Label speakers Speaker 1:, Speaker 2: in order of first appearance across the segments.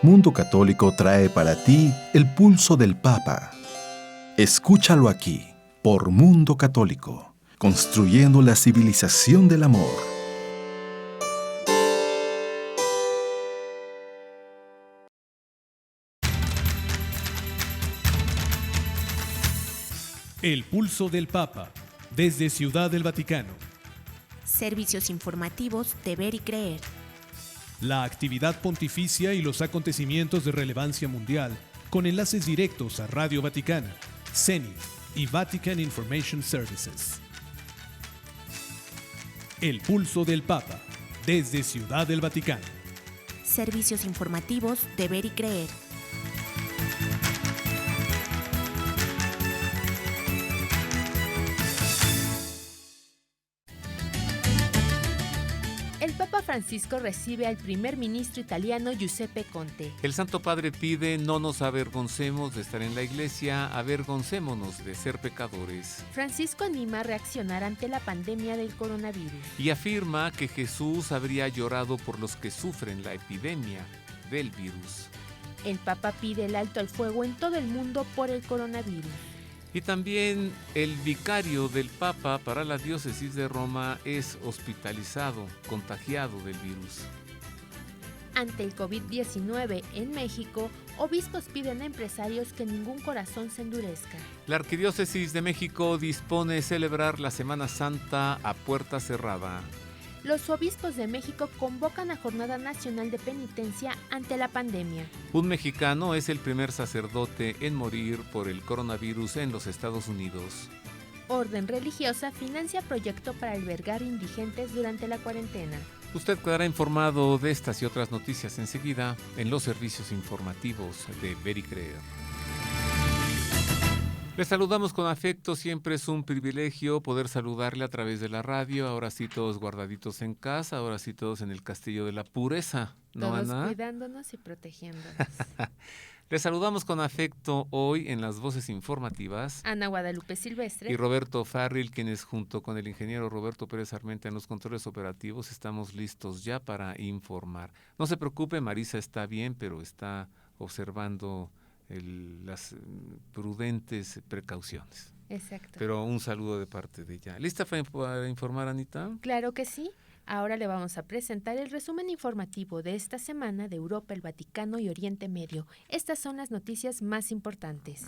Speaker 1: Mundo Católico trae para ti el pulso del Papa. Escúchalo aquí, por Mundo Católico, construyendo la civilización del amor.
Speaker 2: El pulso del Papa, desde Ciudad del Vaticano.
Speaker 3: Servicios informativos de Ver y Creer.
Speaker 2: La actividad pontificia y los acontecimientos de relevancia mundial, con enlaces directos a Radio Vaticana, CENI y Vatican Information Services. El pulso del Papa, desde Ciudad del Vaticano.
Speaker 3: Servicios informativos de Ver y Creer.
Speaker 4: El Papa Francisco recibe al primer ministro italiano Giuseppe Conte.
Speaker 5: El Santo Padre pide: no nos avergoncemos de estar en la iglesia, avergoncémonos de ser pecadores.
Speaker 4: Francisco anima a reaccionar ante la pandemia del coronavirus.
Speaker 5: Y afirma que Jesús habría llorado por los que sufren la epidemia del virus.
Speaker 4: El Papa pide el alto al fuego en todo el mundo por el coronavirus.
Speaker 5: Y también el vicario del Papa para la diócesis de Roma es hospitalizado, contagiado del virus.
Speaker 4: Ante el COVID-19 en México, obispos piden a empresarios que ningún corazón se endurezca.
Speaker 5: La Arquidiócesis de México dispone celebrar la Semana Santa a puerta cerrada.
Speaker 4: Los obispos de México convocan a Jornada Nacional de Penitencia ante la pandemia.
Speaker 5: Un mexicano es el primer sacerdote en morir por el coronavirus en los Estados Unidos.
Speaker 4: Orden religiosa financia proyecto para albergar indigentes durante la cuarentena.
Speaker 5: Usted quedará informado de estas y otras noticias enseguida en los servicios informativos de Ver y Creer. Les saludamos con afecto, siempre es un privilegio poder saludarle a través de la radio. Ahora sí todos guardaditos en casa, ahora sí todos en el castillo de la pureza, ¿no,
Speaker 4: Todos
Speaker 5: Ana?
Speaker 4: cuidándonos y protegiéndonos.
Speaker 5: Les saludamos con afecto hoy en las voces informativas.
Speaker 4: Ana Guadalupe Silvestre
Speaker 5: Y Roberto Farril, quienes junto con el ingeniero Roberto Pérez Armenta en los controles operativos estamos listos ya para informar. No se preocupe, Marisa está bien, pero está observando las prudentes precauciones.
Speaker 4: Exacto.
Speaker 5: Pero un saludo de parte de ella. ¿Lista para informar, Anita?
Speaker 4: Claro que sí. Ahora le vamos a presentar el resumen informativo de esta semana de Europa, el Vaticano y Oriente Medio. Estas son las noticias más importantes.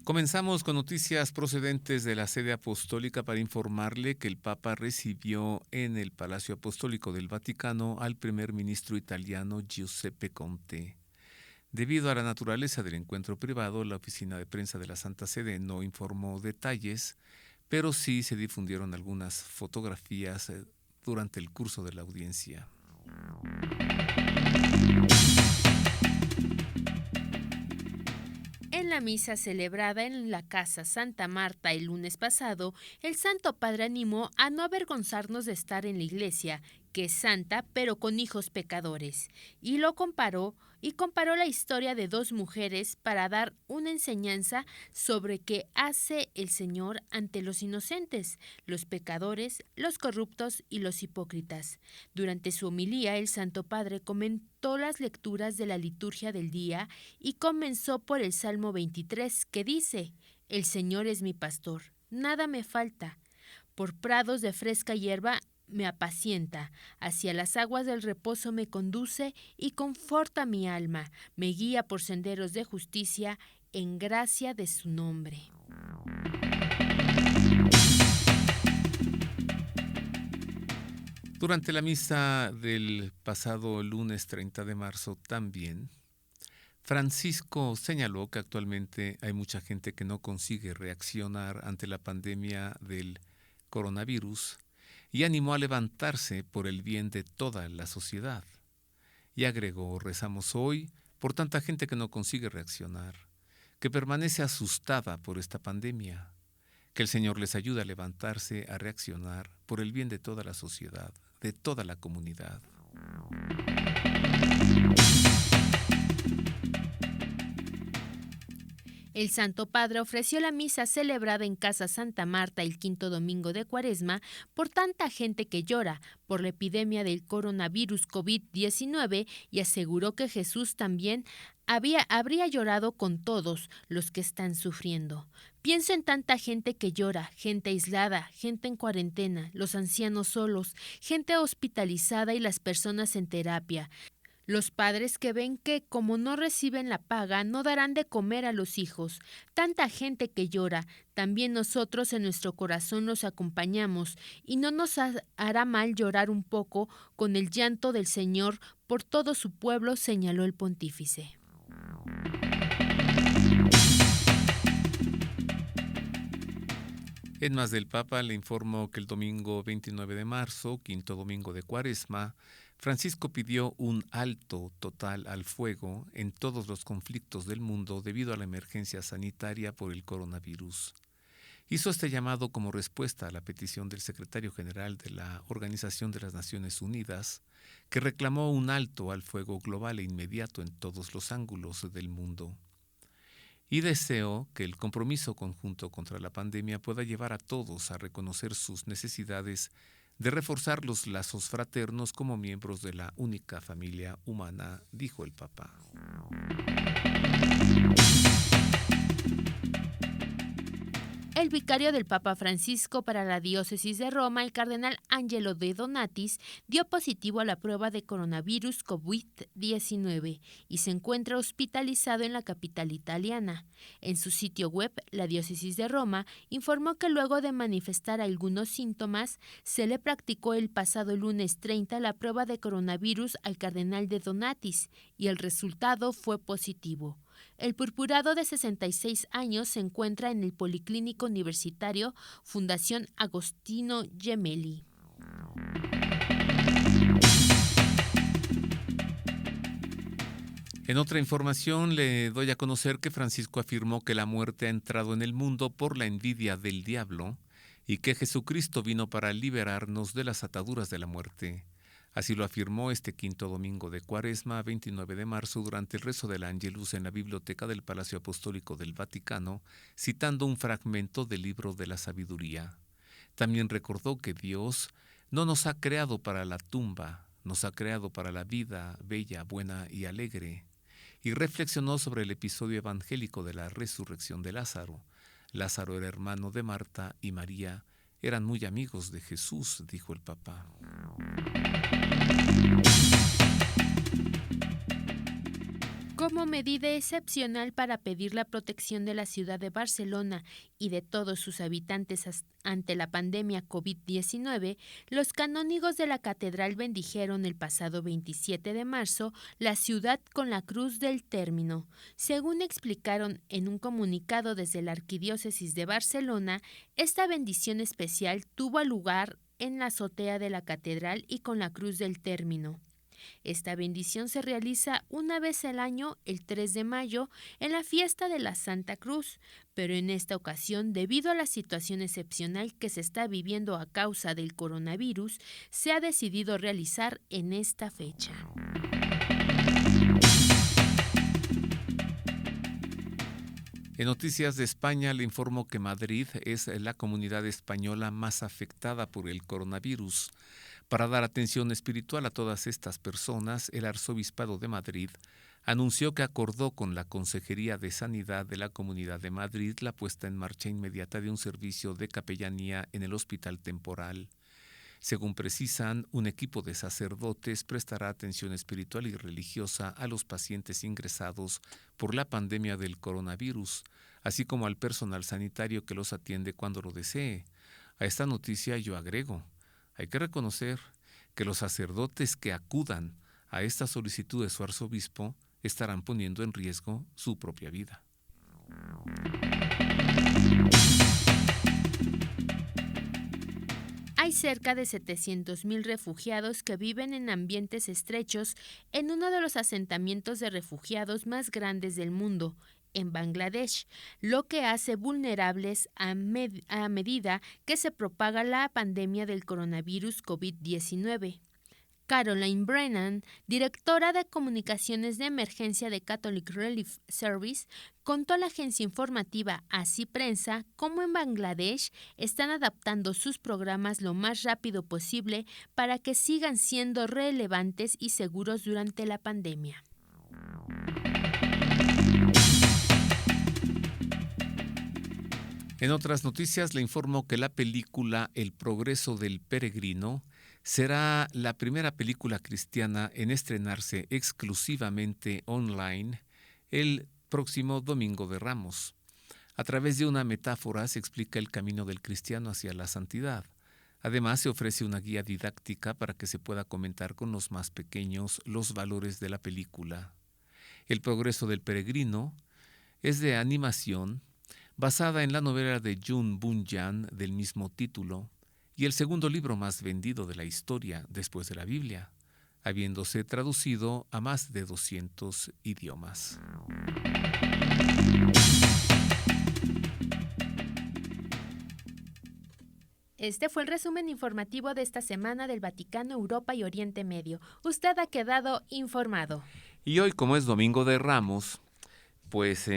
Speaker 5: Comenzamos con noticias procedentes de la sede apostólica para informarle que el Papa recibió en el Palacio Apostólico del Vaticano al primer ministro italiano Giuseppe Conte. Debido a la naturaleza del encuentro privado, la oficina de prensa de la Santa Sede no informó detalles, pero sí se difundieron algunas fotografías durante el curso de la audiencia.
Speaker 4: En la misa celebrada en la Casa Santa Marta el lunes pasado, el Santo Padre animó a no avergonzarnos de estar en la iglesia, que es santa, pero con hijos pecadores, y comparó la historia de dos mujeres para dar una enseñanza sobre qué hace el Señor ante los inocentes, los pecadores, los corruptos y los hipócritas. Durante su homilía, el Santo Padre comentó las lecturas de la liturgia del día y comenzó por el Salmo 23, que dice: «El Señor es mi pastor, nada me falta. Por prados de fresca hierba me apacienta, hacia las aguas del reposo me conduce y conforta mi alma, me guía por senderos de justicia, en gracia de su nombre».
Speaker 5: Durante la misa del pasado lunes 30 de marzo también, Francisco señaló que actualmente hay mucha gente que no consigue reaccionar ante la pandemia del coronavirus y animó a levantarse por el bien de toda la sociedad. Y agregó: rezamos hoy por tanta gente que no consigue reaccionar, que permanece asustada por esta pandemia, que el Señor les ayude a levantarse, a reaccionar por el bien de toda la sociedad, de toda la comunidad.
Speaker 4: El Santo Padre ofreció la misa celebrada en Casa Santa Marta el quinto domingo de Cuaresma por tanta gente que llora por la epidemia del coronavirus COVID-19 y aseguró que Jesús también habría llorado con todos los que están sufriendo. Pienso en tanta gente que llora, gente aislada, gente en cuarentena, los ancianos solos, gente hospitalizada y las personas en terapia. Los padres que ven que, como no reciben la paga, no darán de comer a los hijos. Tanta gente que llora, también nosotros en nuestro corazón los acompañamos, y no nos hará mal llorar un poco con el llanto del Señor por todo su pueblo, señaló el pontífice.
Speaker 5: En más del Papa le informó que el domingo 29 de marzo, quinto domingo de Cuaresma, Francisco pidió un alto total al fuego en todos los conflictos del mundo debido a la emergencia sanitaria por el coronavirus. Hizo este llamado como respuesta a la petición del secretario general de la Organización de las Naciones Unidas, que reclamó un alto al fuego global e inmediato en todos los ángulos del mundo. Y deseo que el compromiso conjunto contra la pandemia pueda llevar a todos a reconocer sus necesidades de reforzar los lazos fraternos como miembros de la única familia humana, dijo el Papa.
Speaker 4: El vicario del Papa Francisco para la diócesis de Roma, el cardenal Angelo de Donatis, dio positivo a la prueba de coronavirus COVID-19 y se encuentra hospitalizado en la capital italiana. En su sitio web, la diócesis de Roma informó que luego de manifestar algunos síntomas, se le practicó el pasado lunes 30 la prueba de coronavirus al cardenal de Donatis y el resultado fue positivo. El purpurado de 66 años se encuentra en el Policlínico Universitario Fundación Agostino Gemelli.
Speaker 5: En otra información le doy a conocer que Francisco afirmó que la muerte ha entrado en el mundo por la envidia del diablo y que Jesucristo vino para liberarnos de las ataduras de la muerte. Así lo afirmó este quinto domingo de Cuaresma, 29 de marzo, durante el rezo del Ángelus en la Biblioteca del Palacio Apostólico del Vaticano, citando un fragmento del Libro de la Sabiduría. También recordó que Dios no nos ha creado para la tumba, nos ha creado para la vida bella, buena y alegre. Y reflexionó sobre el episodio evangélico de la resurrección de Lázaro. Lázaro era hermano de Marta y María, eran muy amigos de Jesús, dijo el Papa.
Speaker 4: Como medida excepcional para pedir la protección de la ciudad de Barcelona y de todos sus habitantes ante la pandemia COVID-19, los canónigos de la catedral bendijeron el pasado 27 de marzo la ciudad con la Cruz del Término. Según explicaron en un comunicado desde la Arquidiócesis de Barcelona, esta bendición especial tuvo lugar en la azotea de la catedral y con la Cruz del Término. Esta bendición se realiza una vez al año, el 3 de mayo, en la fiesta de la Santa Cruz, pero en esta ocasión, debido a la situación excepcional que se está viviendo a causa del coronavirus, se ha decidido realizar en esta fecha.
Speaker 5: En noticias de España le informo que Madrid es la comunidad española más afectada por el coronavirus. Para dar atención espiritual a todas estas personas, el Arzobispado de Madrid anunció que acordó con la Consejería de Sanidad de la Comunidad de Madrid la puesta en marcha inmediata de un servicio de capellanía en el hospital temporal. Según precisan, un equipo de sacerdotes prestará atención espiritual y religiosa a los pacientes ingresados por la pandemia del coronavirus, así como al personal sanitario que los atiende cuando lo desee. A esta noticia yo agrego: hay que reconocer que los sacerdotes que acudan a esta solicitud de su arzobispo estarán poniendo en riesgo su propia vida.
Speaker 4: Hay cerca de 700,000 refugiados que viven en ambientes estrechos en uno de los asentamientos de refugiados más grandes del mundo, en Bangladesh, lo que hace vulnerables a medida que se propaga la pandemia del coronavirus COVID-19. Caroline Brennan, directora de comunicaciones de emergencia de Catholic Relief Service, contó a la agencia informativa Así Prensa cómo en Bangladesh están adaptando sus programas lo más rápido posible para que sigan siendo relevantes y seguros durante la pandemia.
Speaker 5: En otras noticias le informo que la película El progreso del peregrino será la primera película cristiana en estrenarse exclusivamente online el próximo Domingo de Ramos. A través de una metáfora se explica el camino del cristiano hacia la santidad. Además, se ofrece una guía didáctica para que se pueda comentar con los más pequeños los valores de la película. El progreso del peregrino es de animación, basada en la novela de Jun Bunyan del mismo título, y el segundo libro más vendido de la historia después de la Biblia, habiéndose traducido a más de 200 idiomas.
Speaker 4: Este fue el resumen informativo de esta semana del Vaticano, Europa y Oriente Medio. Usted ha quedado informado.
Speaker 5: Y hoy, como es Domingo de Ramos, pues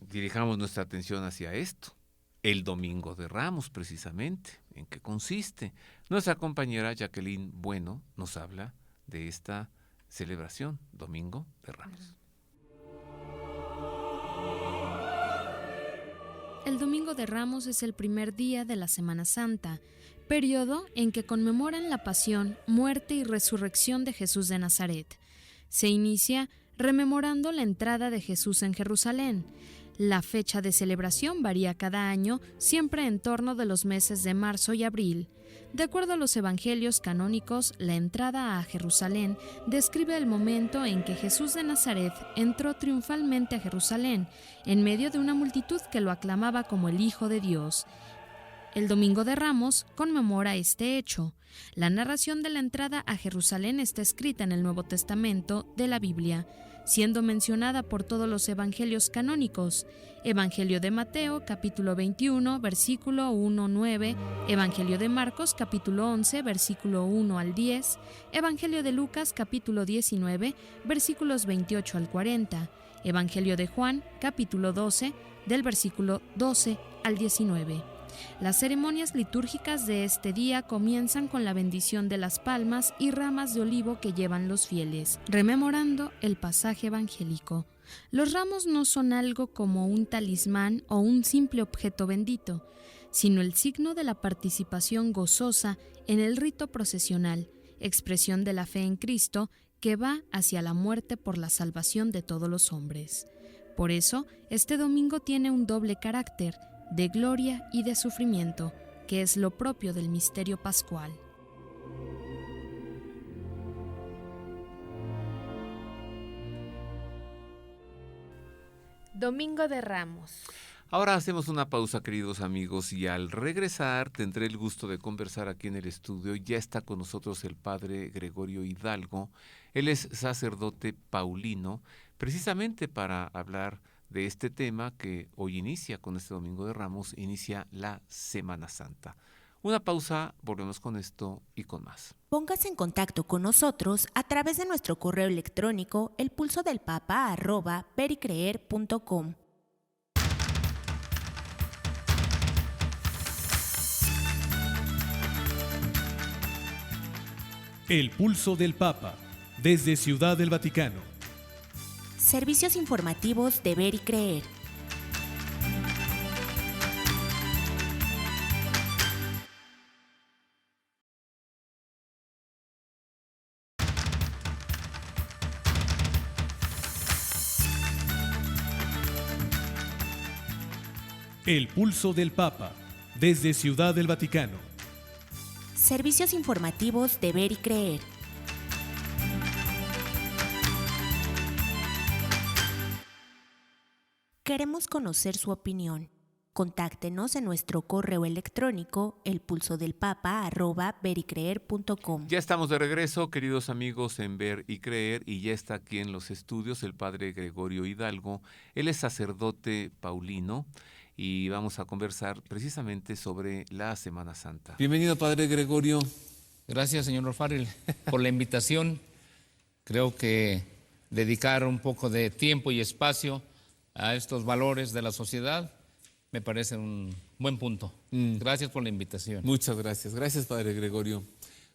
Speaker 5: dirijamos nuestra atención hacia esto. El Domingo de Ramos, precisamente. ¿En qué consiste? Nuestra compañera Jacqueline Bueno nos habla de esta celebración, Domingo de Ramos.
Speaker 6: El Domingo de Ramos es el primer día de la Semana Santa, periodo en que conmemoran la pasión, muerte y resurrección de Jesús de Nazaret. Se inicia rememorando la entrada de Jesús en Jerusalén. La fecha de celebración varía cada año, siempre en torno de los meses de marzo y abril. De acuerdo a los evangelios canónicos, la entrada a Jerusalén describe el momento en que Jesús de Nazaret entró triunfalmente a Jerusalén, en medio de una multitud que lo aclamaba como el Hijo de Dios. El Domingo de Ramos conmemora este hecho. La narración de la entrada a Jerusalén está escrita en el Nuevo Testamento de la Biblia, siendo mencionada por todos los evangelios canónicos: Evangelio de Mateo, capítulo 21, versículo 1-9, Evangelio de Marcos, capítulo 11, versículo 1 al 10, Evangelio de Lucas, capítulo 19, versículos 28 al 40, Evangelio de Juan, capítulo 12, del versículo 12 al 19. Las ceremonias litúrgicas de este día comienzan con la bendición de las palmas y ramas de olivo que llevan los fieles, rememorando el pasaje evangélico. Los ramos no son algo como un talismán o un simple objeto bendito, sino el signo de la participación gozosa en el rito procesional, expresión de la fe en Cristo que va hacia la muerte por la salvación de todos los hombres. Por eso, este domingo tiene un doble carácter, de gloria y de sufrimiento, que es lo propio del misterio pascual.
Speaker 4: Domingo de Ramos.
Speaker 5: Ahora hacemos una pausa, queridos amigos, y al regresar tendré el gusto de conversar aquí en el estudio. Ya está con nosotros el padre Gregorio Hidalgo. Él es sacerdote paulino, precisamente para hablar de este tema que hoy inicia con este Domingo de Ramos, inicia la Semana Santa. Una pausa, volvemos con esto y con más.
Speaker 3: Póngase en contacto con nosotros a través de nuestro correo electrónico elpulsodelpapa@vericreer.com.
Speaker 2: El Pulso del Papa, desde Ciudad del Vaticano.
Speaker 3: Servicios informativos de Ver y Creer.
Speaker 2: El Pulso del Papa, desde Ciudad del Vaticano.
Speaker 3: Servicios informativos de Ver y Creer. Queremos conocer su opinión. Contáctenos en nuestro correo electrónico elpulsodelpapa@vericreer.com.
Speaker 5: Ya estamos de regreso, queridos amigos, en Ver y Creer, y ya está aquí en los estudios el padre Gregorio Hidalgo. Él es sacerdote paulino y vamos a conversar precisamente sobre la Semana Santa. Bienvenido, padre Gregorio.
Speaker 7: Gracias, señor O'Farrill, por la invitación. Creo que dedicar un poco de tiempo y espacio a estos valores de la sociedad me parece un buen punto. Gracias por la invitación.
Speaker 5: Muchas gracias. Gracias, Padre Gregorio.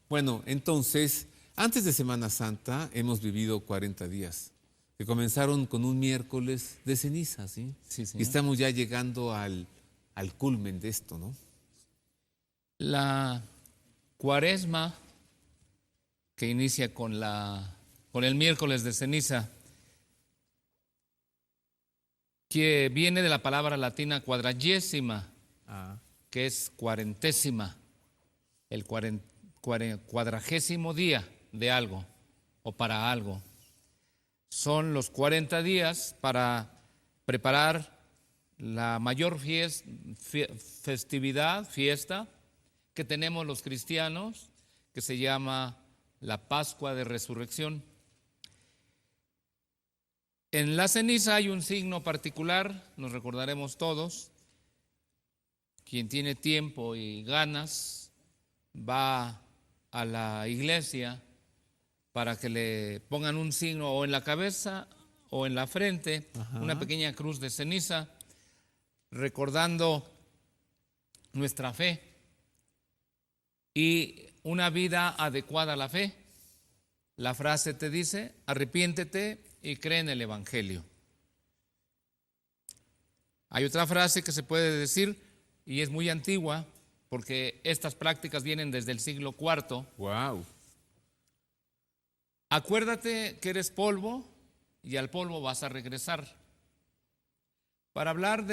Speaker 5: Bueno, entonces, antes de Semana Santa hemos vivido 40 días, que comenzaron con un miércoles de ceniza, ¿sí?
Speaker 7: Sí, señor.
Speaker 5: Y estamos ya llegando al culmen de esto, ¿no?
Speaker 7: La Cuaresma, que inicia con el miércoles de ceniza, que viene de la palabra latina quadragesima, que es cuarentésima, el cuadragésimo día de algo o para algo. Son los 40 días para preparar la mayor festividad, fiesta que tenemos los cristianos, que se llama la Pascua de Resurrección. En la ceniza hay un signo particular, nos recordaremos todos. Quien tiene tiempo y ganas va a la iglesia para que le pongan un signo o en la cabeza o en la frente, una pequeña cruz de ceniza, recordando nuestra fe y una vida adecuada a la fe. La frase te dice: arrepiéntete y cree en el Evangelio. Hay otra frase que se puede decir, y es muy antigua, porque estas prácticas vienen desde el siglo IV.
Speaker 5: ¡Wow!
Speaker 7: Acuérdate que eres polvo y al polvo vas a regresar. Para hablar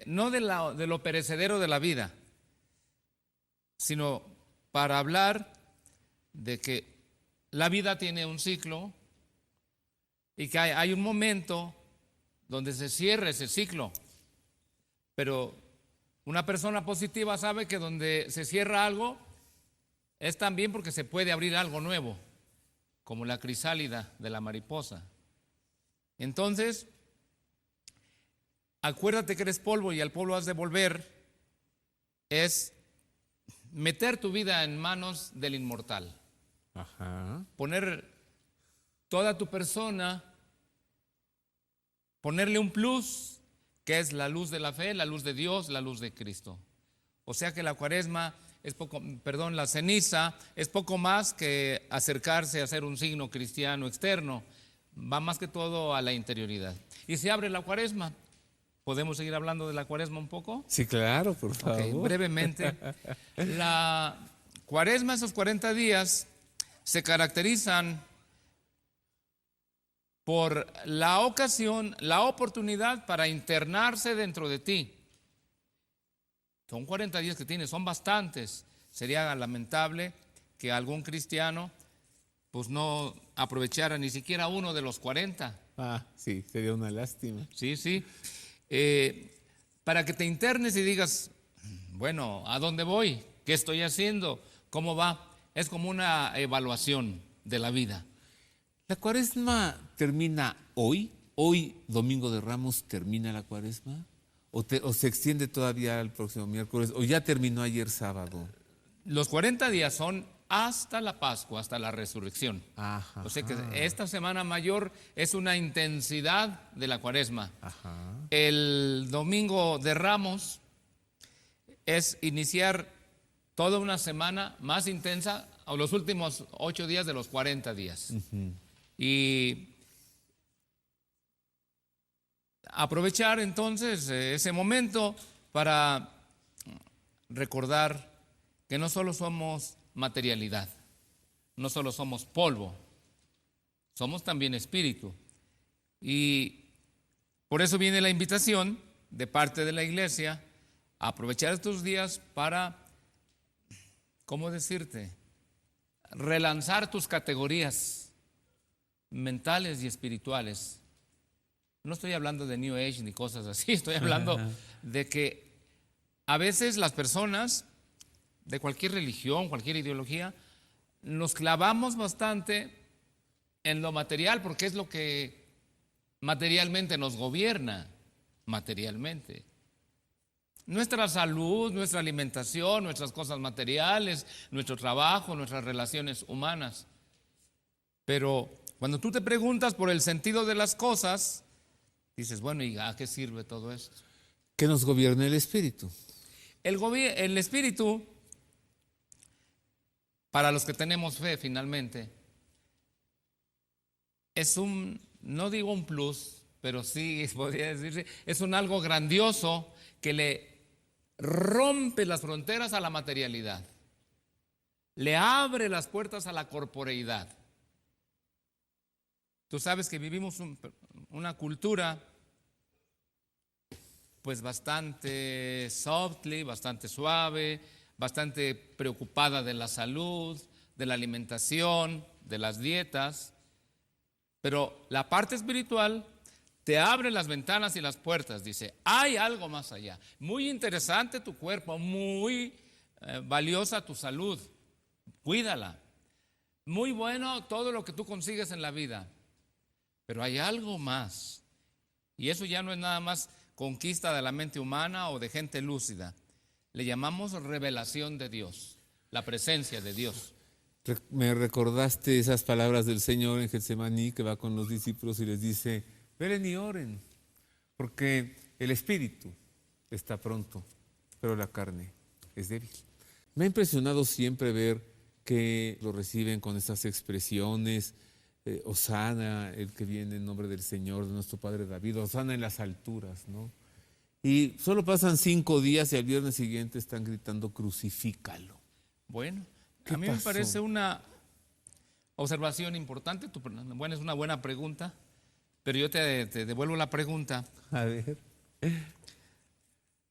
Speaker 7: no de lo perecedero de la vida, sino para hablar de que la vida tiene un ciclo y que hay un momento donde se cierra ese ciclo. Pero una persona positiva sabe que donde se cierra algo es también porque se puede abrir algo nuevo, como la crisálida de la mariposa. Entonces, acuérdate que eres polvo y al polvo has de volver, es meter tu vida en manos del inmortal. Poner toda tu persona, ponerle un plus, que es la luz de la fe, la luz de Dios, la luz de Cristo. O sea que la Cuaresma la ceniza es poco más que acercarse a ser un signo cristiano externo, va más que todo a la interioridad. Y se abre la Cuaresma. ¿Podemos seguir hablando de la Cuaresma un poco?
Speaker 5: Sí, claro, por favor.
Speaker 7: Okay, brevemente. La Cuaresma, esos 40 días, se caracterizan por la ocasión, la oportunidad para internarse dentro de ti. Son 40 días que tienes, son bastantes. Sería lamentable que algún cristiano pues no aprovechara ni siquiera uno de los 40.
Speaker 5: Sí, sería una lástima.
Speaker 7: Sí. Para que te internes y digas, bueno, ¿a dónde voy? ¿Qué estoy haciendo? ¿Cómo va? Es como una evaluación de la vida.
Speaker 5: ¿La Cuaresma termina hoy? ¿Hoy, Domingo de Ramos, termina la Cuaresma? ¿O se extiende todavía al próximo miércoles? ¿O ya terminó ayer sábado?
Speaker 7: Los 40 días son hasta la Pascua, hasta la resurrección. O sea que esta semana mayor es una intensidad de la Cuaresma. El Domingo de Ramos es iniciar toda una semana más intensa a los últimos 8 días de los 40 días. Y aprovechar entonces ese momento para recordar que no solo somos materialidad, no solo somos polvo, somos también espíritu. Y por eso viene la invitación de parte de la Iglesia a aprovechar estos días para, ¿cómo decirte?, relanzar tus categorías mentales y espirituales. No estoy hablando de New Age ni cosas así, estoy hablando de que a veces las personas de cualquier religión, cualquier ideología, nos clavamos bastante en lo material porque es lo que materialmente nos gobierna, materialmente. nuestra salud, nuestra alimentación, nuestras cosas materiales, nuestro trabajo, nuestras relaciones humanas. Pero cuando tú te preguntas por el sentido de las cosas, dices, bueno, ¿y a qué sirve todo esto?
Speaker 5: Que nos gobierne el Espíritu.
Speaker 7: El Espíritu, para los que tenemos fe finalmente, es no digo un plus, pero sí podría decirse, es un algo grandioso que le rompe las fronteras a la materialidad, le abre las puertas a la corporeidad. Tú sabes que vivimos una cultura pues bastante softly, bastante suave, bastante preocupada de la salud, de la alimentación, de las dietas, pero la parte espiritual te abre las ventanas y las puertas, dice, hay algo más allá. Muy interesante tu cuerpo, muy valiosa tu salud, cuídala. Muy bueno todo lo que tú consigues en la vida, pero hay algo más. Y eso ya no es nada más conquista de la mente humana o de gente lúcida. Le llamamos revelación de Dios, la presencia de Dios.
Speaker 5: Me recordaste esas palabras del Señor en Getsemaní, que va con los discípulos y les dice, velen y oren, porque el espíritu está pronto, pero la carne es débil. Me ha impresionado siempre ver que lo reciben con esas expresiones, Hosana, el que viene en nombre del Señor, de nuestro Padre David, Hosana en las alturas, ¿no? Y solo pasan 5 días y al viernes siguiente están gritando, crucifícalo.
Speaker 7: Bueno, a mí me parece una observación importante, es una buena pregunta, pero yo te devuelvo la pregunta.
Speaker 5: A ver.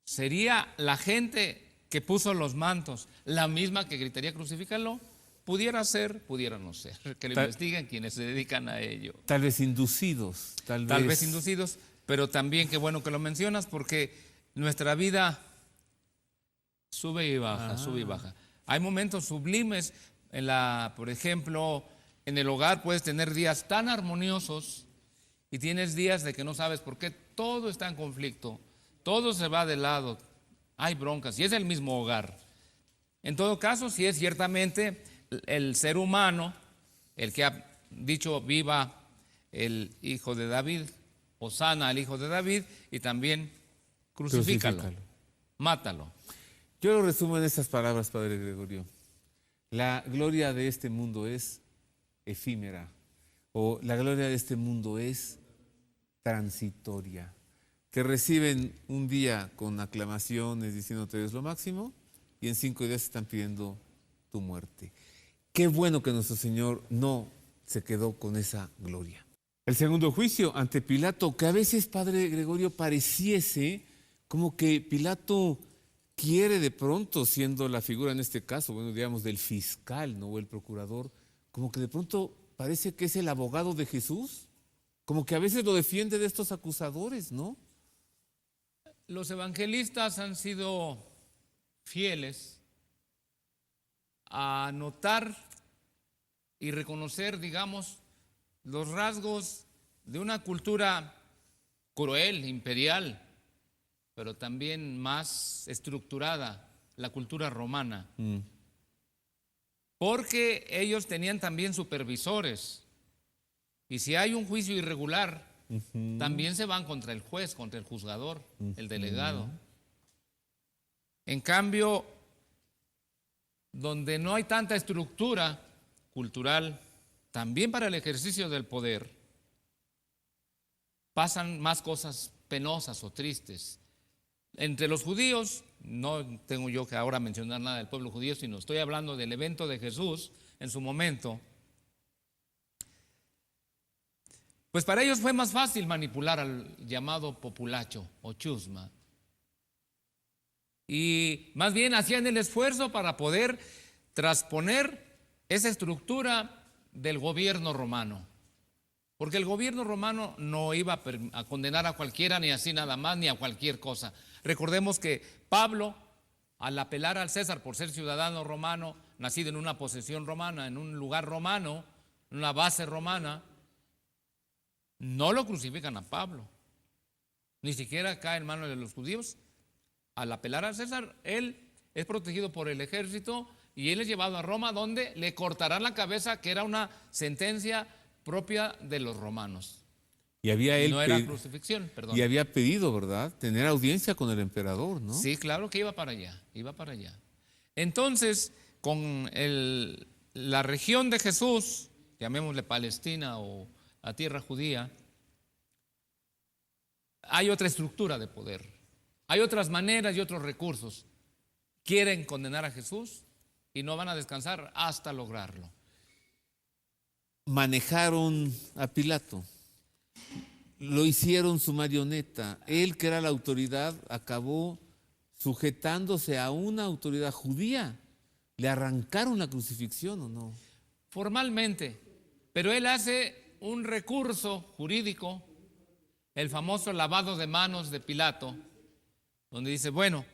Speaker 7: ¿Sería la gente que puso los mantos la misma que gritaría crucifícalo? Pudiera ser, pudiera no ser, que lo investiguen quienes se dedican a ello.
Speaker 5: Tal vez inducidos,
Speaker 7: tal vez inducidos, pero también qué bueno que lo mencionas, porque nuestra vida sube y baja, sube y baja. Hay momentos sublimes, por ejemplo, en el hogar puedes tener días tan armoniosos y tienes días de que no sabes por qué todo está en conflicto, todo se va de lado, hay broncas y es el mismo hogar. En todo caso, sí es ciertamente el ser humano el que ha dicho viva el Hijo de David, Hosana al Hijo de David, y también crucifícalo, mátalo.
Speaker 5: Yo lo resumo en estas palabras, Padre Gregorio. La gloria de este mundo es efímera, o la gloria de este mundo es transitoria. Te reciben un día con aclamaciones diciéndote eres lo máximo, y en 5 días están pidiendo tu muerte. Qué bueno que nuestro Señor no se quedó con esa gloria. El segundo juicio ante Pilato, que a veces, Padre Gregorio, pareciese como que Pilato quiere de pronto, siendo la figura en este caso, bueno, digamos del fiscal, ¿no? O el procurador, como que de pronto parece que es el abogado de Jesús, como que a veces lo defiende de estos acusadores, ¿no?
Speaker 7: Los evangelistas han sido fieles a notar y reconocer, digamos, los rasgos de una cultura cruel, imperial, pero también más estructurada, la cultura romana. Porque ellos tenían también supervisores. Y si hay un juicio irregular, también se van contra el juez, contra el juzgador, el delegado. En cambio, donde no hay tanta estructura cultural, también para el ejercicio del poder, pasan más cosas penosas o tristes. Entre los judíos, no tengo yo que ahora mencionar nada del pueblo judío, sino estoy hablando del evento de Jesús en su momento. Pues para ellos fue más fácil manipular al llamado populacho o chusma. Y más bien hacían el esfuerzo para poder transponer esa estructura del gobierno romano. Porque el gobierno romano no iba a condenar a cualquiera, ni así nada más, ni a cualquier cosa. Recordemos que Pablo, al apelar al César por ser ciudadano romano, nacido en una posesión romana, en un lugar romano, en una base romana, no lo crucifican a Pablo. Ni siquiera cae en manos de los judíos. Al apelar a César, él es protegido por el ejército y él es llevado a Roma, donde le cortarán la cabeza, que era una sentencia propia de los romanos.
Speaker 5: Y había él
Speaker 7: No era crucifixión, perdón.
Speaker 5: y había pedido, ¿verdad?, tener audiencia con el emperador, ¿no?
Speaker 7: Sí, claro que iba para allá, iba para allá. Entonces, con la región de Jesús, llamémosle Palestina o la tierra judía, hay otra estructura de poder, hay otras maneras y otros recursos. Quieren condenar a Jesús y no van a descansar hasta lograrlo.
Speaker 5: Manejaron a Pilato, lo hicieron su marioneta. Él, que era la autoridad, acabó sujetándose a una autoridad judía. ¿Le arrancaron la crucifixión o no?
Speaker 7: Formalmente, pero él hace un recurso jurídico, el famoso lavado de manos de Pilato, donde dice, bueno,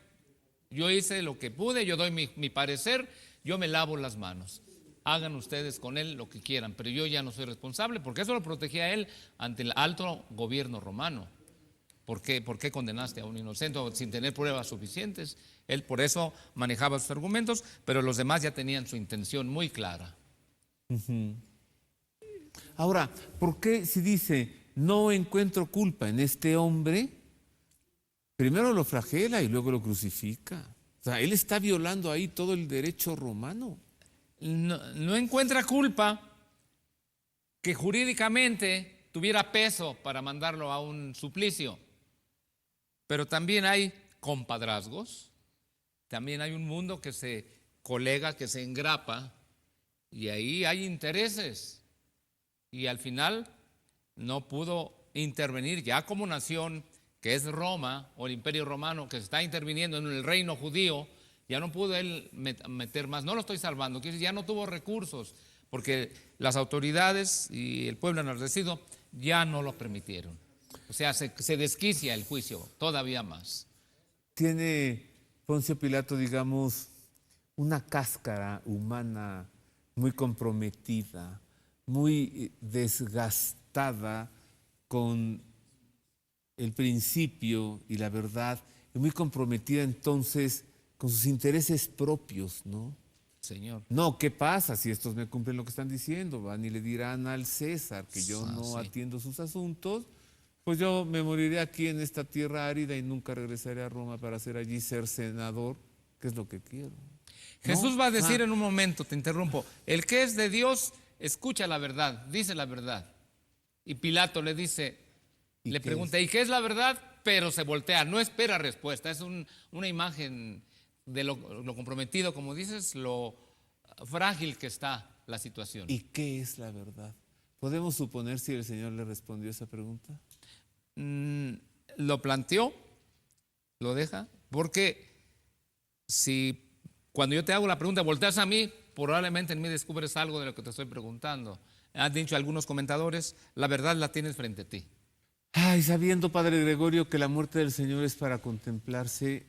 Speaker 7: yo hice lo que pude, yo doy mi parecer, yo me lavo las manos. Hagan ustedes con él lo que quieran, pero yo ya no soy responsable, porque eso lo protegía a él ante el alto gobierno romano. ¿Por qué condenaste a un inocente sin tener pruebas suficientes? Él por eso manejaba sus argumentos, pero los demás ya tenían su intención muy clara.
Speaker 5: Ahora, ¿por qué si dice, no encuentro culpa en este hombre, primero lo flagela y luego lo crucifica? O sea, él está violando ahí todo el derecho romano.
Speaker 7: No encuentra culpa que jurídicamente tuviera peso para mandarlo a un suplicio, pero también hay compadrazgos, también hay un mundo que se colega, que se engrapa, y ahí hay intereses, y al final no pudo intervenir ya como nación, que es Roma o el Imperio Romano, que se está interviniendo en el reino judío. Ya no pudo él meter más, no lo estoy salvando, ya no tuvo recursos, porque las autoridades y el pueblo enardecido ya no lo permitieron. O sea, se desquicia el juicio todavía más.
Speaker 5: Tiene Poncio Pilato, digamos, una cáscara humana muy comprometida, muy desgastada con el principio y la verdad, y muy comprometida entonces con sus intereses propios, ¿no?
Speaker 7: Señor.
Speaker 5: No, ¿qué pasa si estos me cumplen lo que están diciendo? Van y le dirán al César que yo no atiendo sus asuntos, pues yo me moriré aquí en esta tierra árida y nunca regresaré a Roma para ser allí ser senador, que es lo que quiero.
Speaker 7: Jesús va a decir en un momento, te interrumpo, el que es de Dios escucha la verdad, dice la verdad. Y Pilato le dice, le pregunta, ¿y qué es la verdad? Pero se voltea, no espera respuesta, es una imagen de lo comprometido, como dices, lo frágil que está la situación.
Speaker 5: ¿Y qué es la verdad? ¿Podemos suponer si el Señor le respondió esa pregunta?
Speaker 7: Lo planteó, lo deja, porque si cuando yo te hago la pregunta volteas a mí, probablemente en mí descubres algo de lo que te estoy preguntando. Han dicho algunos comentadores, la verdad la tienes frente a ti.
Speaker 5: Ay, sabiendo, Padre Gregorio, que la muerte del Señor es para contemplarse,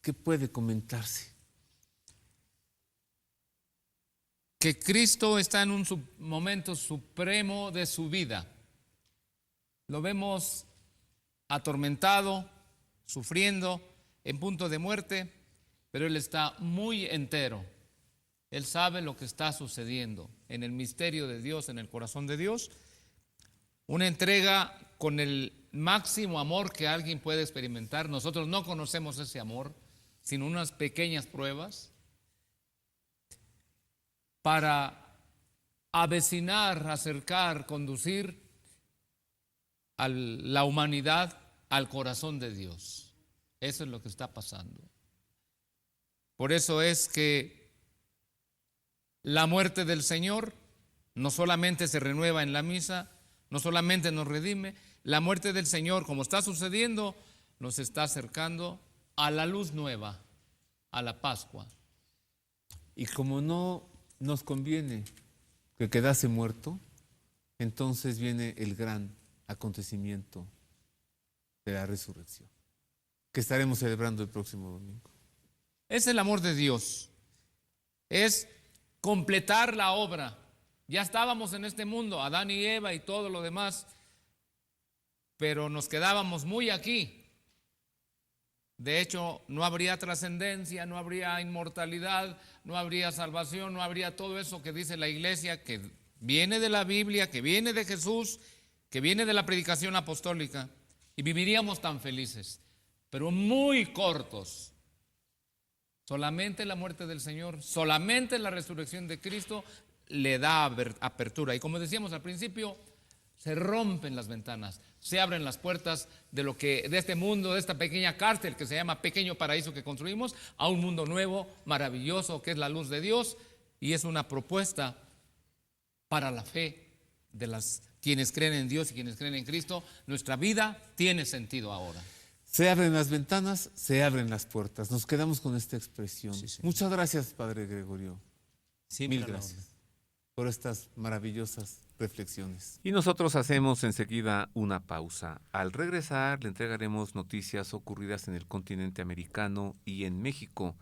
Speaker 5: ¿qué puede comentarse?
Speaker 7: Que Cristo está en un momento supremo de su vida. Lo vemos atormentado, sufriendo, en punto de muerte, pero Él está muy entero. Él sabe lo que está sucediendo en el misterio de Dios, en el corazón de Dios. Una entrega con el máximo amor que alguien puede experimentar. Nosotros no conocemos ese amor, sino unas pequeñas pruebas para avecinar, acercar, conducir a la humanidad al corazón de Dios. Eso es lo que está pasando. Por eso es que la muerte del Señor no solamente se renueva en la misa, no solamente nos redime, la muerte del Señor, como está sucediendo, nos está acercando a la luz nueva, a la Pascua.
Speaker 5: Y como no nos conviene que quedase muerto, entonces viene el gran acontecimiento de la resurrección, que estaremos celebrando el próximo domingo.
Speaker 7: Es el amor de Dios, es completar la obra. Ya estábamos en este mundo, Adán y Eva y todo lo demás, pero nos quedábamos muy aquí. De hecho, no habría trascendencia, no habría inmortalidad, no habría salvación, no habría todo eso que dice la Iglesia, que viene de la Biblia, que viene de Jesús, que viene de la predicación apostólica, y viviríamos tan felices, pero muy cortos. Solamente la muerte del Señor, solamente la resurrección de Cristo le da apertura. Y como decíamos al principio, se rompen las ventanas, se abren las puertas de este mundo, de esta pequeña cárcel que se llama pequeño paraíso que construimos, a un mundo nuevo, maravilloso, que es la luz de Dios, y es una propuesta para la fe de quienes creen en Dios y quienes creen en Cristo. Nuestra vida tiene sentido ahora.
Speaker 5: Se abren las ventanas, se abren las puertas. Nos quedamos con esta expresión.
Speaker 8: Sí, sí.
Speaker 5: Muchas gracias, Padre Gregorio.
Speaker 8: Siempre
Speaker 5: Mil
Speaker 8: a la
Speaker 5: gracias
Speaker 8: orden.
Speaker 5: por estas maravillosas reflexiones. Y nosotros hacemos enseguida una pausa. Al regresar le entregaremos noticias ocurridas en el continente americano y en México.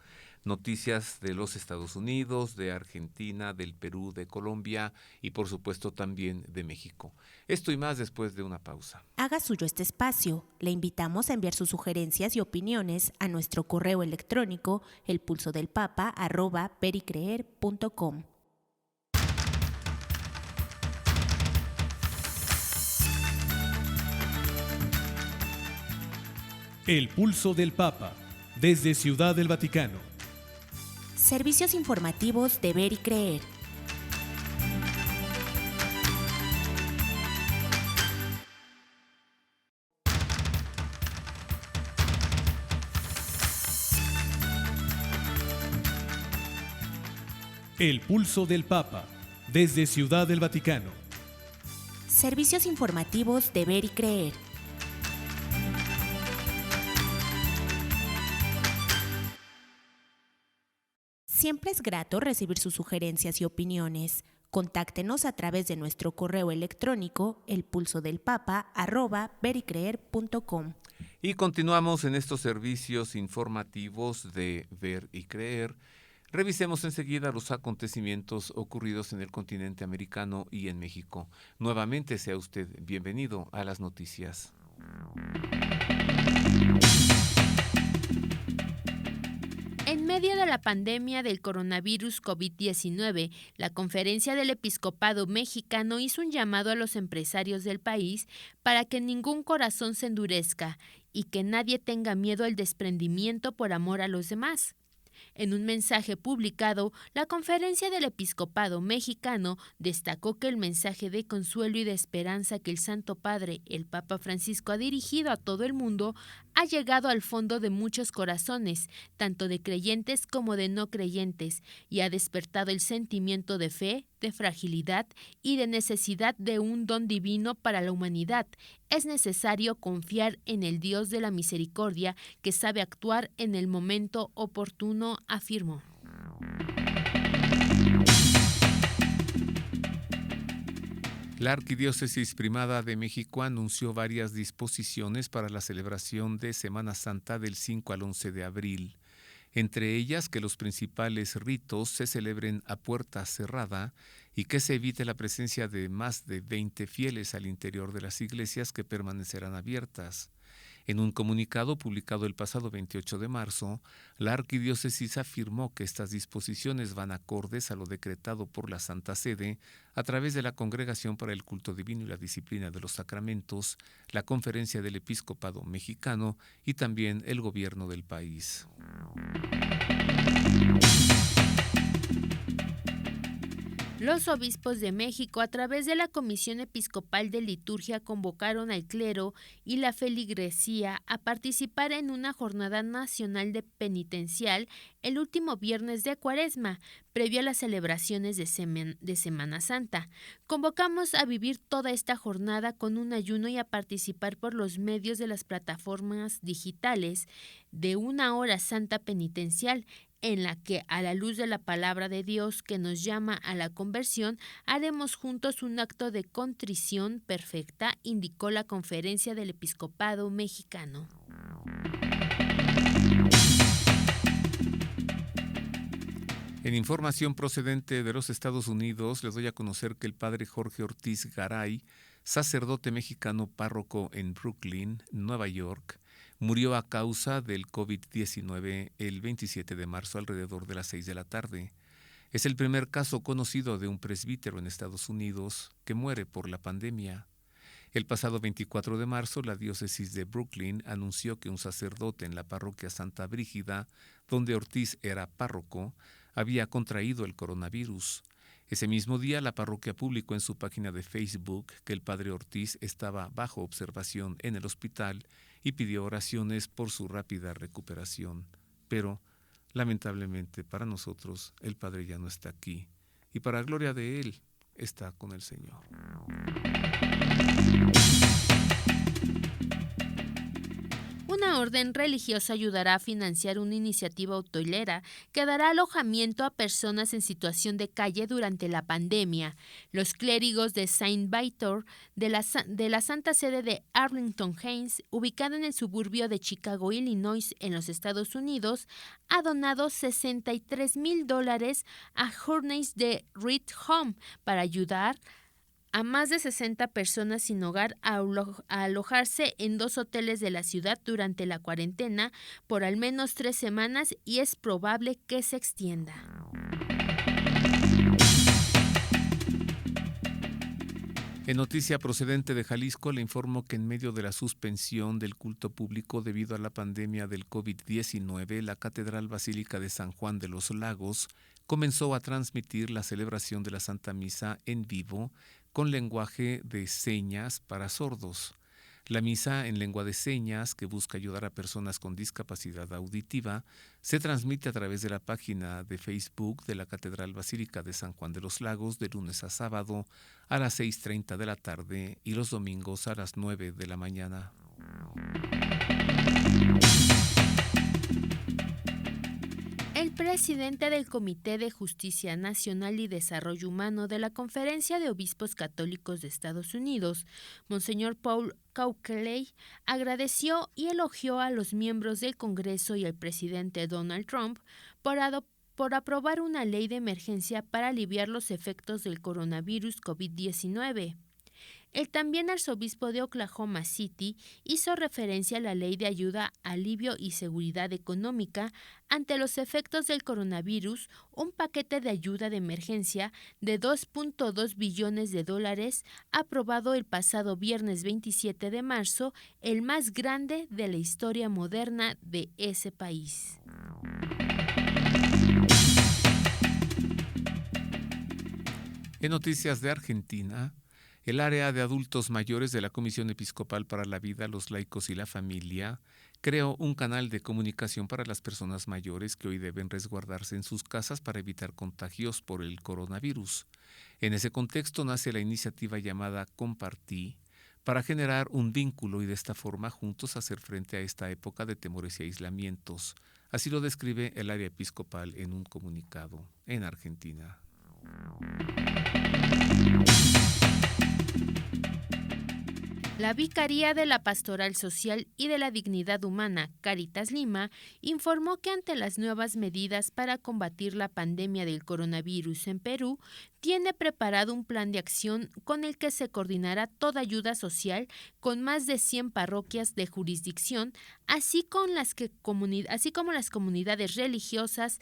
Speaker 5: Noticias de los Estados Unidos, de Argentina, del Perú, de Colombia y por supuesto también de México. Esto y más después de una pausa.
Speaker 3: Haga suyo este espacio. Le invitamos a enviar sus sugerencias y opiniones a nuestro correo electrónico elpulsodelpapa@vericreer.com.
Speaker 2: El Pulso del Papa, desde Ciudad del Vaticano.
Speaker 3: Servicios informativos de Ver y Creer.
Speaker 2: El Pulso del Papa, desde Ciudad del Vaticano.
Speaker 3: Servicios informativos de Ver y Creer. Siempre es grato recibir sus sugerencias y opiniones. Contáctenos a través de nuestro correo electrónico elpulsodelpapa@vericreer.com.
Speaker 5: Y continuamos en estos servicios informativos de Ver y Creer. Revisemos enseguida los acontecimientos ocurridos en el continente americano y en México. Nuevamente sea usted bienvenido a las noticias.
Speaker 4: En medio de la pandemia del coronavirus COVID-19, la Conferencia del Episcopado Mexicano hizo un llamado a los empresarios del país para que ningún corazón se endurezca y que nadie tenga miedo al desprendimiento por amor a los demás. En un mensaje publicado, la Conferencia del Episcopado Mexicano destacó que el mensaje de consuelo y de esperanza que el Santo Padre, el Papa Francisco, ha dirigido a todo el mundo ha llegado al fondo de muchos corazones, tanto de creyentes como de no creyentes, y ha despertado el sentimiento de fe, de fragilidad y de necesidad de un don divino para la humanidad. Es necesario confiar en el Dios de la misericordia que sabe actuar en el momento oportuno, afirmó.
Speaker 5: La Arquidiócesis Primada de México anunció varias disposiciones para la celebración de Semana Santa del 5 al 11 de abril. Entre ellas que los principales ritos se celebren a puerta cerrada y que se evite la presencia de más de 20 fieles al interior de las iglesias que permanecerán abiertas. En un comunicado publicado el pasado 28 de marzo, la Arquidiócesis afirmó que estas disposiciones van acordes a lo decretado por la Santa Sede a través de la Congregación para el Culto Divino y la Disciplina de los Sacramentos, la Conferencia del Episcopado Mexicano y también el gobierno del país.
Speaker 4: Los obispos de México, a través de la Comisión Episcopal de Liturgia, convocaron al clero y la feligresía a participar en una jornada nacional de penitencial el último viernes de Cuaresma, previo a las celebraciones de Semana Santa. Convocamos a vivir toda esta jornada con un ayuno y a participar por los medios de las plataformas digitales de una hora santa penitencial, en la que, a la luz de la palabra de Dios que nos llama a la conversión, haremos juntos un acto de contrición perfecta, indicó la Conferencia del Episcopado Mexicano.
Speaker 5: En información procedente de los Estados Unidos, les doy a conocer que el padre Jorge Ortiz Garay, sacerdote mexicano párroco en Brooklyn, Nueva York, Murió a causa del COVID-19 el 27 de marzo alrededor de las 6 de la tarde. Es el primer caso conocido de un presbítero en Estados Unidos que muere por la pandemia. El pasado 24 de marzo, la diócesis de Brooklyn anunció que un sacerdote en la parroquia Santa Brígida, donde Ortiz era párroco, había contraído el coronavirus. Ese mismo día, la parroquia publicó en su página de Facebook que el padre Ortiz estaba bajo observación en el hospital y pidió oraciones por su rápida recuperación. Pero, lamentablemente para nosotros, el padre ya no está aquí, y para gloria de él, está con el Señor.
Speaker 4: Una orden religiosa ayudará a financiar una iniciativa hotelera que dará alojamiento a personas en situación de calle durante la pandemia. Los clérigos de Saint Viator de la Santa Sede de Arlington Heights, ubicada en el suburbio de Chicago, Illinois, en los Estados Unidos, ha donado $63,000 a Journeys de Reed Home para ayudar a más de 60 personas sin hogar a alojarse en 2 hoteles de la ciudad durante la cuarentena por al menos 3 semanas, y es probable que se extienda.
Speaker 5: En noticia procedente de Jalisco, le informo que en medio de la suspensión del culto público debido a la pandemia del COVID-19, la Catedral Basílica de San Juan de los Lagos comenzó a transmitir la celebración de la Santa Misa en vivo con lenguaje de señas para sordos. La misa en lengua de señas, que busca ayudar a personas con discapacidad auditiva, se transmite a través de la página de Facebook de la Catedral Basílica de San Juan de los Lagos de lunes a sábado a las 6:30 de la tarde y los domingos a las 9 de la mañana.
Speaker 4: El presidente del Comité de Justicia Nacional y Desarrollo Humano de la Conferencia de Obispos Católicos de Estados Unidos, Monseñor Paul Kaukeley, agradeció y elogió a los miembros del Congreso y al presidente Donald Trump por aprobar una ley de emergencia para aliviar los efectos del coronavirus COVID-19. El también arzobispo de Oklahoma City hizo referencia a la Ley de Ayuda, Alivio y Seguridad Económica ante los efectos del coronavirus, un paquete de ayuda de emergencia de $2.2 billones aprobado el pasado viernes 27 de marzo, el más grande de la historia moderna de ese país.
Speaker 5: En noticias de Argentina, el área de adultos mayores de la Comisión Episcopal para la Vida, los Laicos y la Familia creó un canal de comunicación para las personas mayores que hoy deben resguardarse en sus casas para evitar contagios por el coronavirus. En ese contexto nace la iniciativa llamada Compartí, para generar un vínculo y de esta forma juntos hacer frente a esta época de temores y aislamientos. Así lo describe el área episcopal en un comunicado en Argentina.
Speaker 4: La Vicaría de la Pastoral Social y de la Dignidad Humana, Cáritas Lima, informó que ante las nuevas medidas para combatir la pandemia del coronavirus en Perú, tiene preparado un plan de acción con el que se coordinará toda ayuda social con más de 100 parroquias de jurisdicción, así como las comunidades religiosas,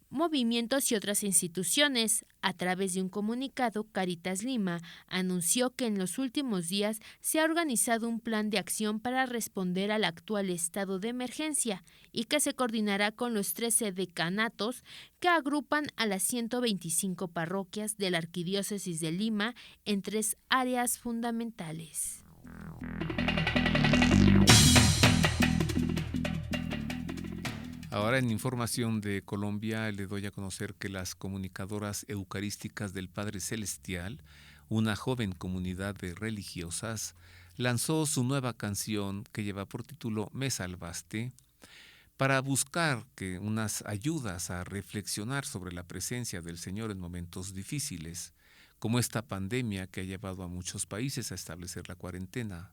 Speaker 4: movimientos y otras instituciones. A través de un comunicado, Cáritas Lima anunció que en los últimos días se ha organizado un plan de acción para responder al actual estado de emergencia y que se coordinará con los 13 decanatos que agrupan a las 125 parroquias de la Arquidiócesis de Lima en 3 áreas fundamentales.
Speaker 5: Ahora, en información de Colombia, le doy a conocer que las comunicadoras eucarísticas del Padre Celestial, una joven comunidad de religiosas, lanzó su nueva canción que lleva por título Me Salvaste, para buscar unas ayudas a reflexionar sobre la presencia del Señor en momentos difíciles, como esta pandemia que ha llevado a muchos países a establecer la cuarentena.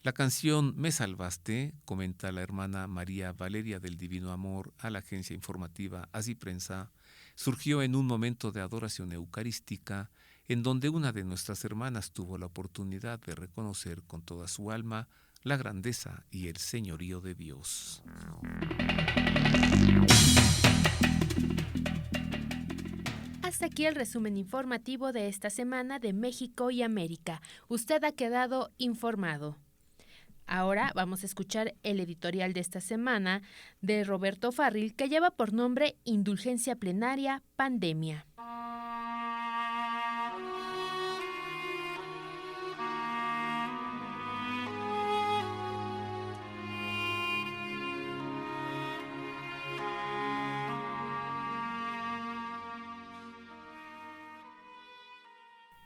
Speaker 5: La canción Me Salvaste, comenta la hermana María Valeria del Divino Amor a la agencia informativa Así Prensa, surgió en un momento de adoración eucarística en donde una de nuestras hermanas tuvo la oportunidad de reconocer con toda su alma la grandeza y el señorío de Dios.
Speaker 4: Hasta aquí el resumen informativo de esta semana de México y América. Usted ha quedado informado. Ahora vamos a escuchar el editorial de esta semana de Roberto Farril, que lleva por nombre Indulgencia Plenaria, Pandemia.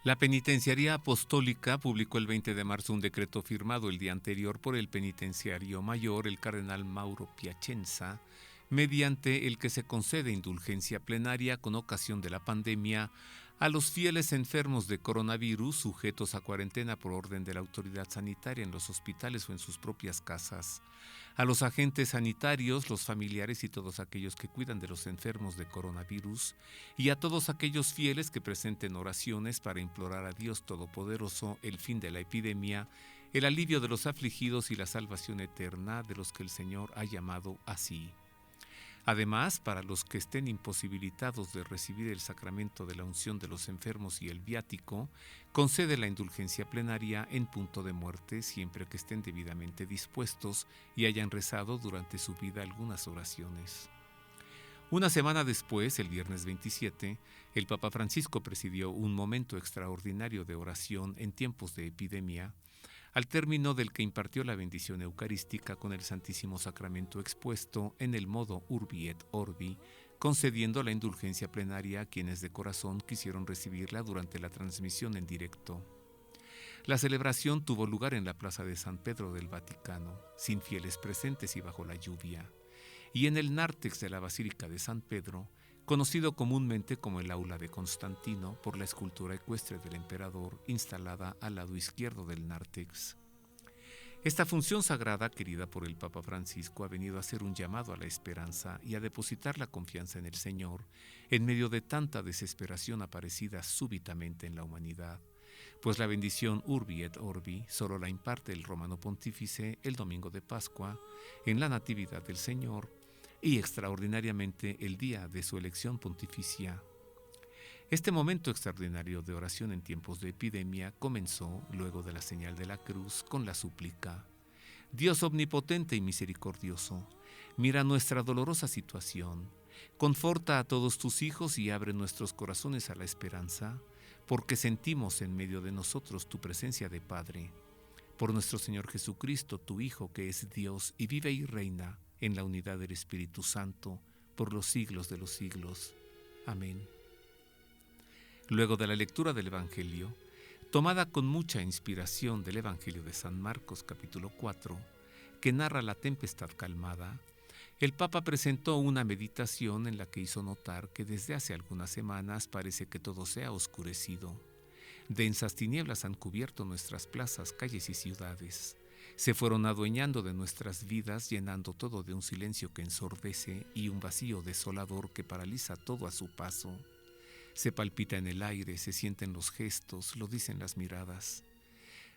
Speaker 5: La Penitenciaría Apostólica publicó el 20 de marzo un decreto firmado el día anterior por el penitenciario mayor, el cardenal Mauro Piacenza, mediante el que se concede indulgencia plenaria con ocasión de la pandemia a los fieles enfermos de coronavirus sujetos a cuarentena por orden de la autoridad sanitaria en los hospitales o en sus propias casas, a los agentes sanitarios, los familiares y todos aquellos que cuidan de los enfermos de coronavirus, y a todos aquellos fieles que presenten oraciones para implorar a Dios Todopoderoso el fin de la epidemia, el alivio de los afligidos y la salvación eterna de los que el Señor ha llamado así. Además, para los que estén imposibilitados de recibir el sacramento de la unción de los enfermos y el viático, concede la indulgencia plenaria en punto de muerte siempre que estén debidamente dispuestos y hayan rezado durante su vida algunas oraciones. Una semana después, el viernes 27, el Papa Francisco presidió un momento extraordinario de oración en tiempos de epidemia, al término del que impartió la bendición eucarística con el Santísimo Sacramento expuesto en el modo Urbi et Orbi, concediendo la indulgencia plenaria a quienes de corazón quisieron recibirla durante la transmisión en directo. La celebración tuvo lugar en la Plaza de San Pedro del Vaticano, sin fieles presentes y bajo la lluvia, y en el nártex de la Basílica de San Pedro, conocido comúnmente como el Aula de Constantino por la escultura ecuestre del emperador instalada al lado izquierdo del nártex. Esta función sagrada, querida por el Papa Francisco, ha venido a ser un llamado a la esperanza y a depositar la confianza en el Señor en medio de tanta desesperación aparecida súbitamente en la humanidad, pues la bendición Urbi et Orbi solo la imparte el Romano Pontífice el domingo de Pascua, en la Natividad del Señor, y extraordinariamente el día de su elección pontificia. Este momento extraordinario de oración en tiempos de epidemia comenzó, luego de la señal de la cruz, con la súplica: Dios omnipotente y misericordioso, mira nuestra dolorosa situación, conforta a todos tus hijos y abre nuestros corazones a la esperanza, porque sentimos en medio de nosotros tu presencia de Padre. Por nuestro Señor Jesucristo, tu Hijo, que es Dios y vive y reina en la unidad del Espíritu Santo, por los siglos de los siglos. Amén. Luego de la lectura del Evangelio, tomada con mucha inspiración del Evangelio de San Marcos capítulo 4, que narra la tempestad calmada, el Papa presentó una meditación en la que hizo notar que desde hace algunas semanas parece que todo se ha oscurecido. Densas tinieblas han cubierto nuestras plazas, calles y ciudades. Se fueron adueñando de nuestras vidas, llenando todo de un silencio que ensordece y un vacío desolador que paraliza todo a su paso. Se palpita en el aire, se sienten los gestos, lo dicen las miradas.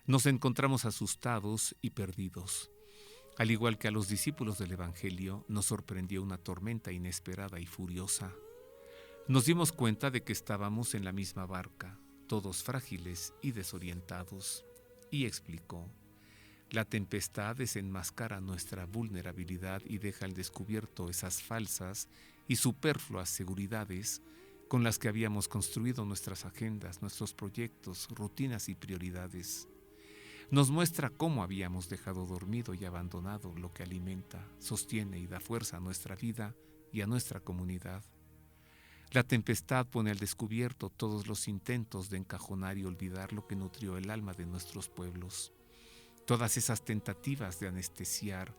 Speaker 5: Nos encontramos asustados y perdidos. Al igual que a los discípulos del Evangelio, nos sorprendió una tormenta inesperada y furiosa. Nos dimos cuenta de que estábamos en la misma barca, todos frágiles y desorientados, y explicó: la tempestad desenmascara nuestra vulnerabilidad y deja al descubierto esas falsas y superfluas seguridades con las que habíamos construido nuestras agendas, nuestros proyectos, rutinas y prioridades. Nos muestra cómo habíamos dejado dormido y abandonado lo que alimenta, sostiene y da fuerza a nuestra vida y a nuestra comunidad. La tempestad pone al descubierto todos los intentos de encajonar y olvidar lo que nutrió el alma de nuestros pueblos. Todas esas tentativas de anestesiar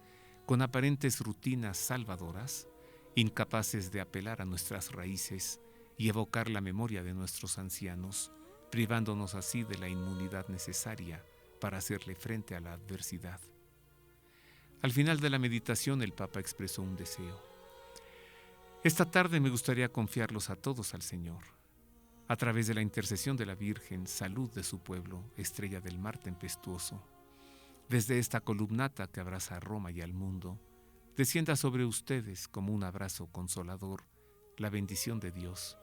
Speaker 5: con aparentes rutinas salvadoras, incapaces de apelar a nuestras raíces y evocar la memoria de nuestros ancianos, privándonos así de la inmunidad necesaria para hacerle frente a la adversidad. Al final de la meditación, el Papa expresó un deseo: esta tarde me gustaría confiarlos a todos al Señor. A través de la intercesión de la Virgen, salud de su pueblo, estrella del mar tempestuoso, desde esta columnata que abraza a Roma y al mundo, descienda sobre ustedes como un abrazo consolador la bendición de Dios.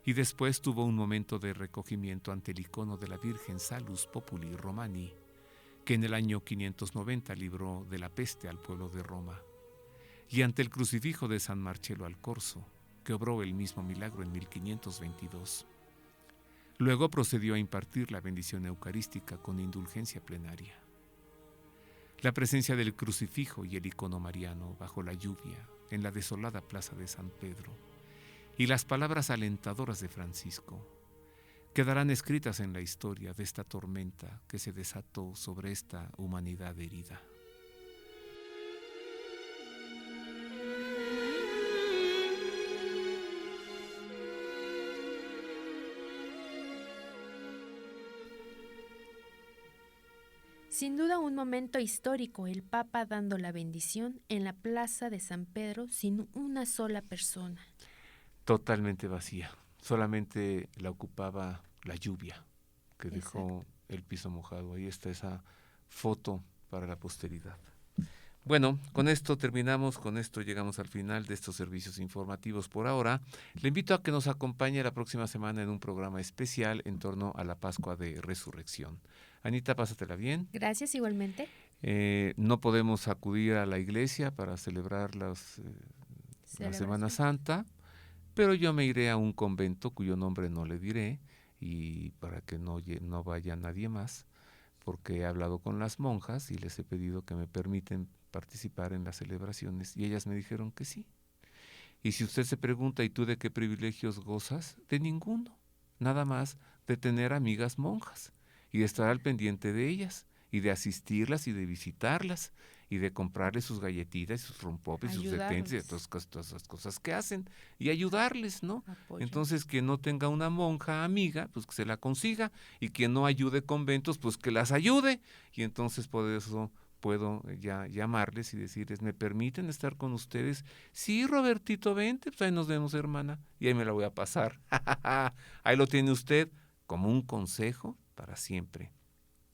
Speaker 5: Y después tuvo un momento de recogimiento ante el icono de la Virgen Salus Populi Romani, que en el año 590 libró de la peste al pueblo de Roma, y ante el crucifijo de San Marcello al Corso, que obró el mismo milagro en 1522. Luego procedió a impartir la bendición eucarística con indulgencia plenaria. La presencia del crucifijo y el icono mariano bajo la lluvia en la desolada plaza de San Pedro y las palabras alentadoras de Francisco quedarán escritas en la historia de esta tormenta que se desató sobre esta humanidad herida.
Speaker 4: Sin duda un momento histórico, el Papa dando la bendición en la plaza de San Pedro sin una sola persona.
Speaker 5: Totalmente vacía, solamente la ocupaba la lluvia que dejó el piso mojado. Ahí está esa foto para la posteridad. Bueno, con esto terminamos, con esto llegamos al final de estos servicios informativos por ahora. Le invito a que nos acompañe la próxima semana en un programa especial en torno a la Pascua de Resurrección. Anita, pásatela bien.
Speaker 4: Gracias, igualmente.
Speaker 5: No podemos acudir a la iglesia para celebrar la Semana Santa, pero yo me iré a un convento cuyo nombre no le diré, y para que no vaya nadie más, porque he hablado con las monjas y les he pedido que me permiten participar en las celebraciones, y ellas me dijeron que sí. Y si usted se pregunta, ¿y tú de qué privilegios gozas? De ninguno, nada más de tener amigas monjas y de estar al pendiente de ellas, y de asistirlas y de visitarlas, y de comprarles sus galletitas, sus rompopes, sus detentes, y todas esas cosas que hacen, y ayudarles, ¿no?
Speaker 4: Apoyo.
Speaker 5: Entonces, quien no tenga una monja amiga, pues que se la consiga, y quien no ayude conventos, pues que las ayude, y entonces por eso puedo ya llamarles y decirles, ¿me permiten estar con ustedes? Sí, Robertito, vente, pues ahí nos vemos, hermana, y ahí me la voy a pasar. Ahí lo tiene usted como un consejo para siempre.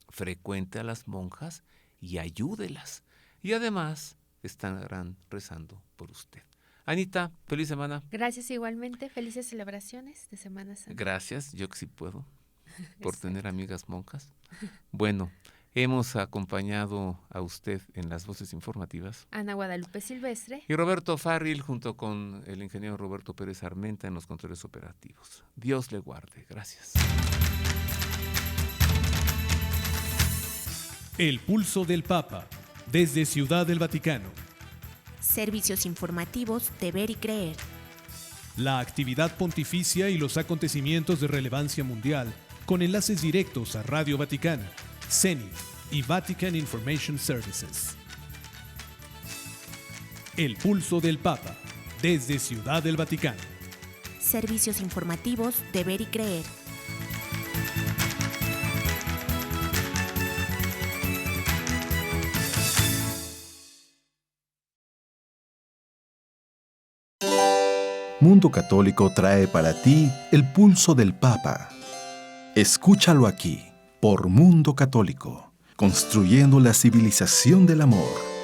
Speaker 5: Frecuente a las monjas y ayúdelas. Y además estarán rezando por usted. Anita, feliz semana.
Speaker 4: Gracias, igualmente. Felices celebraciones de Semana Santa.
Speaker 5: Gracias, yo que sí puedo, por tener amigas monjas. Bueno, hemos acompañado a usted en las voces informativas.
Speaker 4: Ana Guadalupe Silvestre.
Speaker 5: Y Roberto Farril, junto con el ingeniero Roberto Pérez Armenta en los controles operativos. Dios le guarde. Gracias.
Speaker 2: El pulso del Papa, desde Ciudad del Vaticano.
Speaker 3: Servicios informativos de Ver y Creer.
Speaker 2: La actividad pontificia y los acontecimientos de relevancia mundial, con enlaces directos a Radio Vaticana, Zenith y Vatican Information Services. El pulso del Papa, desde Ciudad del Vaticano.
Speaker 3: Servicios informativos de Ver y Creer.
Speaker 1: Mundo Católico trae para ti el pulso del Papa. Escúchalo aquí, por Mundo Católico, construyendo la civilización del amor.